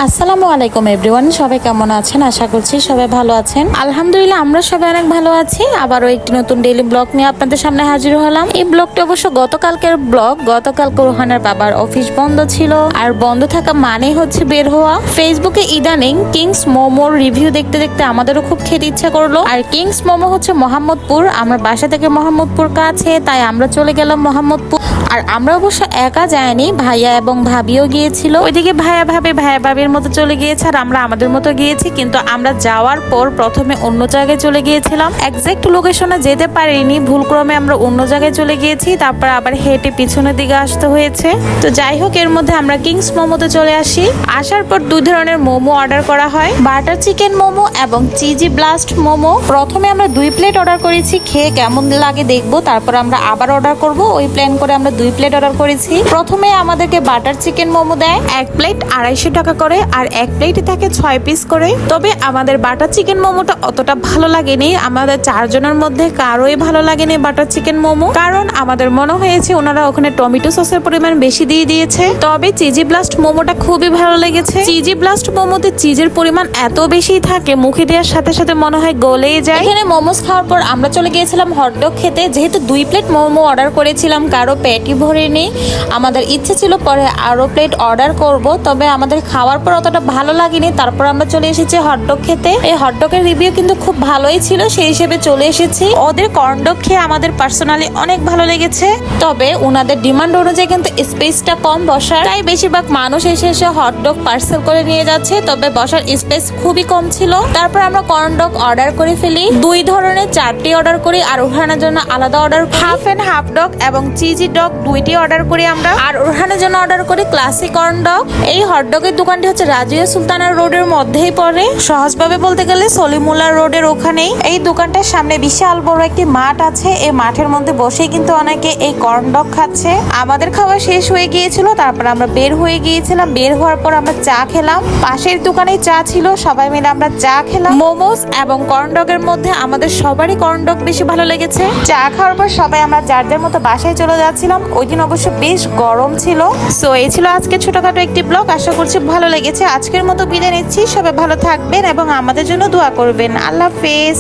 আসসালামু আলাইকুম এভরিওয়ান, সবাই কেমন আছেন? আশা করছি সবাই ভালো আছেন। আলহামদুলিল্লাহ আমরা সবাই অনেক ভালো আছি। আবারও একটি নতুন ডেইলি ব্লগ নিয়ে আপনাদের সামনে হাজির হলাম। এই ব্লগটা অবশ্য গতকালকের ব্লগ। গতকালকে রোহানার বাবার অফিস বন্ধ ছিল, আর বন্ধ থাকা মানে হচ্ছে বের হওয়া। ফেসবুকে ইদানিং কিংস মোমোর রিভিউ দেখতে দেখতে আমাদেরও খুব খেতে ইচ্ছা করলো। আর কিংস মোমো হচ্ছে মোহাম্মদপুর, আমার বাসা থেকে মোহাম্মদপুর কাছে, তাই আমরা চলে গেলাম মোহাম্মদপুর। আর আমরা অবশ্য একা যাইনি, ভাইয়া এবং ভাবিও গিয়েছিল। ওইদিকে ভাইয়া ভাবির মতো চলে গিয়েছে, আর আমরা আমাদের মতো গিয়েছি। কিন্তু আমরা যাওয়ার পর প্রথমে অন্য জায়গায় চলে গিয়েছিলাম, এক্সাক্ট লোকেশনে যেতে পারিনি, ভুলক্রমে আমরা অন্য জায়গায় চলে গিয়েছি। তারপর আবার হেঁটে পিছনের দিকে আসতে হয়েছে। তো যাই হোক, এর মধ্যে আমরা কিংস মোমোতে চলে আসি। আসার পর দুই ধরনের মোমো অর্ডার করা হয়, বাটার চিকেন মোমো এবং চিজি ব্লাস্ট মোমো। প্রথমে আমরা 2 প্লেট অর্ডার করেছি, খেয়ে কেমন লাগে দেখবো, তারপর আমরা আবার অর্ডার করব। ওই প্ল্যান করে আমরা 2 প্লেট অর্ডার করেছি। প্রথমে আমাদেরকে বাটার চিকেন মোমো দেয়, 1 প্লেট 250 টাকা করে, আর 1 প্লেটে থাকে 6 পিস করে। তবে আমাদের বাটার চিকেন মোমোটা অতটা ভালো লাগেনি, আমাদের 4 জনের মধ্যে কারোই ভালো লাগেনি বাটার চিকেন মোমো, কারণ আমাদের মনে হয়েছে ওনারা ওখানে টমেটো সসের পরিমাণ বেশি দিয়ে দিয়েছে। তবে চিজি ব্লাস্ট মোমোটা খুবই ভালো লেগেছে। চিজি ব্লাস্ট মোমোতে চিজের পরিমাণ এত বেশি থাকে, মুখে দেওয়ার সাথে সাথে মনে হয় গলেই যায়। এখানে মোমোস খাওয়ার পর আমরা চলে গিয়েছিলাম হটডগ খেতে। যেহেতু 2 প্লেট মোমো অর্ডার করেছিলাম, কারো পেটই ভরেনি, আমাদের ইচ্ছে ছিল পরে আরো প্লেট অর্ডার করব। তবে আমাদের খাওয়ার পর অতটা ভালো লাগেনি, তারপর আমরা চলে এসেছি হটডগ খেতে। এই হটডগের রিভিউ কিন্তু খুব ভালোই ছিল, সেই হিসেবে চলে এসেছি। ওদের কর্নডগ খেয়ে আমাদের পার্সোনালি অনেক ভালো লেগেছে। তবে ওনাদের ডিমান্ড অনুযায়ী কিন্তু স্পেসটা কম বসার, তাই বেশিরভাগ মানুষ এসে হটডগ পার্সেল করে নিয়ে যাচ্ছে। তবে বসার স্পেস খুবই কম ছিল। তারপর আমরা কর্নডগ অর্ডার করে ফেলি, 2 ধরনের 4টি অর্ডার করি, আর ওখানের জন্য আলাদা order, half and half dog এবং চিজি ডগ 2টি অর্ডার করি আমরা। আর ওখানের জন্য অর্ডার করি ক্লাসিক কর্নডগ। এই হটডগের দোকানটি হচ্ছে রাজিয়া সুলতানা রোডের মধ্যেই পড়ে, সহজভাবে বলতে গেলে সলিমুল্লাহ রোডের ওখানেই। এই দোকানটার সামনে বিশাল বড় একটি মাঠ আছে, এই মাঠের মধ্যে বসেই কিন্তু অনেকে এই কর্নডগ খাচ্ছে। আমাদের খাওয়া শেষ হয়ে গিয়েছিল, তারপর আমরা বের হয়ে গিয়েছিলাম। বের হওয়ার পর আমরা চা খেলাম, পাশের দোকানে চা ছিল, সবাই মিলে আমরা চা খেলাম। মোমোস এবং কর্নডগের মধ্যে আমাদের সবারই কর্নডগ বেশি ভালো লেগেছে। চা খাওয়ার পর সবাই আমরা যার যার মতো বাসায় চলে যাচ্ছিলাম। ওই দিন অবশ্য বেশ গরম ছিল। সো এই ছিল আজকে ছোটখাটো একটি ব্লগ, আশা করছি ভালো লেগেছে। আজকের মতো বিদায় নিচ্ছি, সবাই ভালো থাকবেন এবং আমাদের জন্য দোয়া করবেন। আল্লাহ হাফেজ।